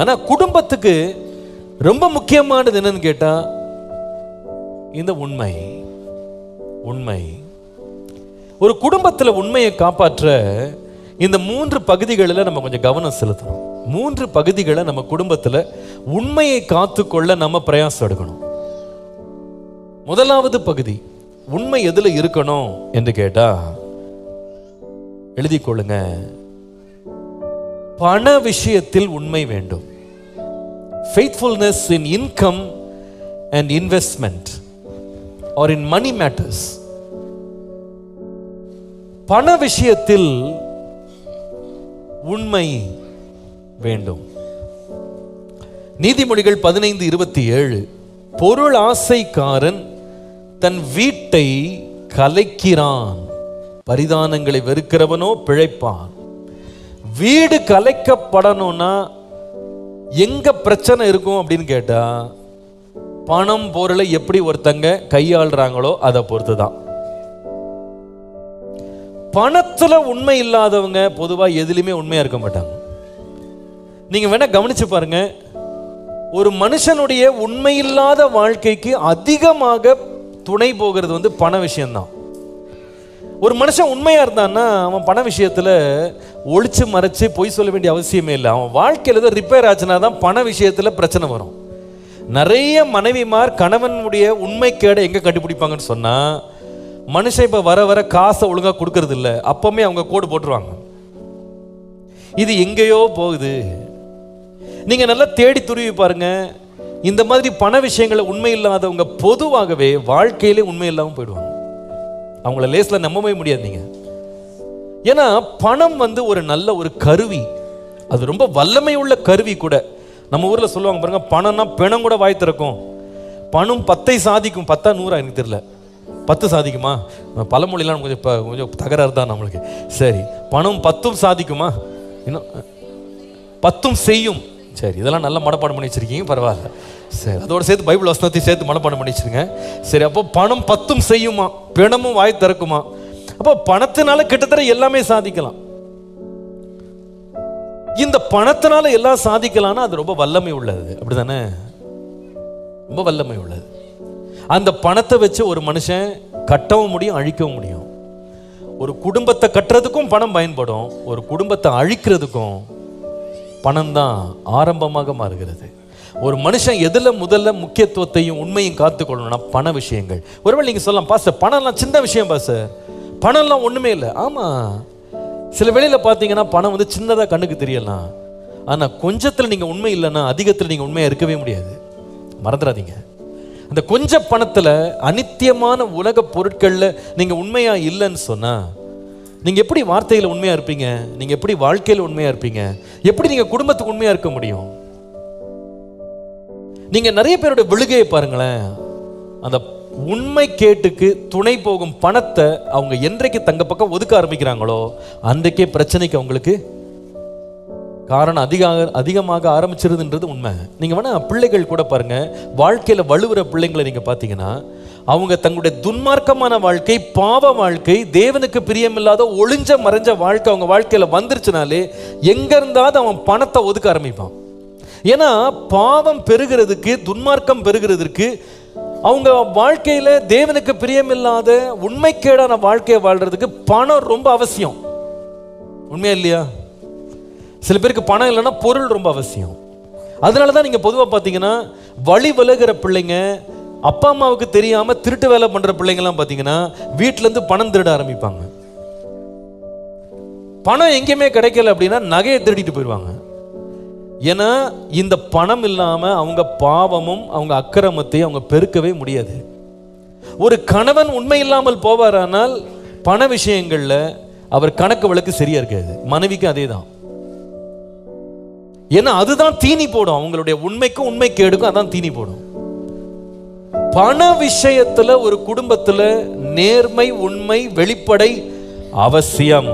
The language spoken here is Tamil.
ஆனா குடும்பத்துக்கு ரொம்ப முக்கியமானது என்னன்னு கேட்டா இந்த உண்மை. ஒரு குடும்பத்துல உண்மையை காப்பாற்ற இந்த 3 பகுதிகளில் நம்ம கொஞ்சம் கவனம் செலுத்தணும். 3 பகுதிகளை நம்ம குடும்பத்துல உண்மையை காத்துக்கொள்ள நம்ம பிரயாசம் எடுக்கணும். முதலாவது பகுதி, உண்மை எதுல இருக்கணும் என்று கேட்டா எழுதிக் கொள்ளுங்க, பண விஷயத்தில் உண்மை வேண்டும். Faithfulness in income and investment or in money matters. பண விஷயத்தில் உண்மை வேண்டும். நீதிமொழிகள் 15:27, பொருள் ஆசைக்காரன் தன் வீட்டை கலைக்கிறான், பரிதானங்களை வெறுக்கிறவனோ பிழைப்பான். வீடு கலைக்கப்படணும்னா எங்க பிரச்சனை இருக்கும் அப்படின்னு கேட்டா, பணம் பொருளை எப்படி ஒருத்தங்க கையாளுறாங்களோ அதை பொறுத்துதான். பணத்துல உண்மை இல்லாதவங்க பொதுவா எதிலுமே உண்மையா இருக்க மாட்டாங்க. நீங்க வேணா கவனிச்சு பாருங்க, ஒரு மனுஷனுடைய உண்மையில்லாத வாழ்க்கைக்கு அதிகமாக துணை போகிறது பண விஷயம்தான். ஒரு மனுஷன் உண்மையா இருந்தான்னா அவன் பண விஷயத்துல ஒளிச்சு மறைச்சு பொய் சொல்ல வேண்டிய அவசியமே இல்லை. அவன் வாழ்க்கையில் ஏதோ ரிப்பேர் ஆச்சுன்னா தான் பண விஷயத்துல பிரச்சனை வரும். நிறைய மனைவிமார் கணவனுடைய உண்மை கேடை எங்க கண்டுபிடிப்பாங்கன்னு சொன்னா, மனுஷன் இப்ப வர வர காசை ஒழுங்கா கொடுக்கறது இல்லை, அப்பவுமே அவங்க கோடு போட்டுருவாங்க, இது எங்கேயோ போகுது. நீங்க நல்லா தேடி துருவி பாருங்க, இந்த மாதிரி பண விஷயங்களை உண்மை இல்லாதவங்க பொதுவாகவே வாழ்க்கையிலே உண்மை இல்லாம போயிடுவாங்க. அவங்கள லேஸ்ல நம்பவே முடியாது நீங்க. ஏன்னா பணம் ஒரு நல்ல ஒரு கருவி, அது ரொம்ப வல்லமை உள்ள கருவி கூட. நம்ம ஊர்ல சொல்லுவாங்க பாருங்க, பணம்னா பிணம் கூட வாய் திறக்கும், பணம் 10 சாதிக்கும். 10 100 எனக்கு தெரியல, 10 சாதிக்குமா? பழமொழிலாம் கொஞ்சம் தகராறு தான் நம்மளுக்கு. சரி, பணம் 10 சாதிக்குமா? இன்னும் 10 செய்யும். சரி, இதெல்லாம் நல்லா மனப்பாடம் பண்ணி வச்சிருக்கீங்க, பரவாயில்ல. சரி, அதோட சேர்த்து பைபிள் வசனத்தையும் சேர்த்து மனப்பாடம் பண்ணி வச்சிருங்க. சரி, அப்போ பணம் 10 செய்யுமா, பிணமும் வாய் திறக்குமா? அப்போ பணத்தினால கிட்டத்தட்ட எல்லாமே சாதிக்கலாம். இந்த பணத்தினால எல்லாம் சாதிக்கலாம்னா அது ரொம்ப வல்லமை உள்ளது, அப்படிதானே? ரொம்ப வல்லமை உள்ளது. அந்த பணத்தை வச்சு ஒரு மனுஷன் கட்டவும் முடியும், அழிக்கவும் முடியும். ஒரு குடும்பத்தை கட்டுறதுக்கும் பணம் பயன்படும், ஒரு குடும்பத்தை அழிக்கிறதுக்கும் பணம் தான் ஆரம்பமாக மாறுகிறது. ஒரு மனுஷன் எதுல முதல்ல முக்கியத்துவத்தையும் உண்மையும் காத்துக்கொள்ளணும்னா பண விஷயங்கள். ஒருவேளை நீங்க சொல்லலாம், பாஸ்டர் பணம்லாம் சின்ன விஷயம் பாஸ்டர், பணம்லாம் ஒண்ணுமே இல்லை. ஆமா, சில வேளையில பாத்தீங்கன்னா பணம் சின்னதா கண்ணுக்கு தெரியலாம், ஆனா கொஞ்சத்துல நீங்க உண்மை இல்லைன்னா அதிகத்துல நீங்க உண்மையா இருக்கவே முடியாது. மறந்துடாதீங்க, அந்த கொஞ்ச பணத்துல அநித்தியமான உலக பொருட்கள்ல நீங்க உண்மையா இல்லைன்னு சொன்னா நீங்க எப்படி வார்த்தையில உண்மையா இருப்பீங்க? நீங்க எப்படி வாழ்க்கையில உண்மையா இருப்பீங்க? எப்படி நீங்க குடும்பத்துக்கு உண்மையா இருக்க முடியும்? நீங்க நிறைய பேரோட விழுகையை பாருங்களேன், அந்த உண்மை கேட்டுக்கு துணை போகும் பணத்தை அவங்க என்றைக்கு தங்க பக்கம் ஒதுக்க ஆரம்பிக்கிறாங்களோ அன்றைக்கே பிரச்சனைக்கு அவங்களுக்கு காரணம் அதிகமாக ஆரம்பிச்சிருதுன்றது உண்மை. நீங்க வேணா பிள்ளைகள் கூட பாருங்க, வாழ்க்கையில வலுவுற பிள்ளைங்களை நீங்க பாத்தீங்கன்னா அவங்க தங்களுடைய துன்மார்க்கமான வாழ்க்கை, பாவ வாழ்க்கை, தேவனுக்கு பிரியமில்லாத ஒளிஞ்ச மறைஞ்ச வாழ்க்கை அவங்க வாழ்க்கையில வந்துருச்சுனாலே எங்க இருந்தாவது அவன் பணத்தை ஒதுக்க ஆரம்பிப்பான். ஏன்னா பாவம் பெருகிறதுக்கு, துன்மார்க்கம் பெருகிறதுக்கு, அவங்க வாழ்க்கையில தேவனுக்கு பிரியமில்லாத உண்மைக்கேடான வாழ்க்கையை வாழ்றதுக்கு பணம் ரொம்ப அவசியம். உண்மையா இல்லையா? சில பேருக்கு பணம் இல்லைன்னா பொருள் ரொம்ப அவசியம். அதனாலதான் நீங்க பொதுவா பாத்தீங்கன்னா வழி விலகிற பிள்ளைங்க, அப்பா அம்மாவுக்கு தெரியாம திருட்டு வேலை பண்ற பிள்ளைங்கலாம் பாத்தீங்கன்னா வீட்டுல இருந்து பணம் திருட ஆரம்பிப்பாங்க. பணம் எங்கேயுமே கிடைக்கல அப்படின்னா நகையை திருடிட்டு போயிடுவாங்க. ஏன்னா இந்த பணம் இல்லாம அவங்க பாவமும் அவங்க அக்கிரமத்தையும் அவங்க பெருக்கவே முடியாது. ஒரு கணவன் உண்மை இல்லாமல் போவாரானால் பண விஷயங்கள்ல அவர் கணக்கு வழக்கு சரியா இருக்காது. மனைவிக்கு அதே தான். ஏன்னா அதுதான் தீனி போடும், அவங்களுடைய உண்மைக்கும் உண்மை கேடுக்கும் அதான் தீனி போடும். பண விஷயத்துல ஒரு குடும்பத்துல நேர்மை, உண்மை, வெளிப்படை அவசியம்.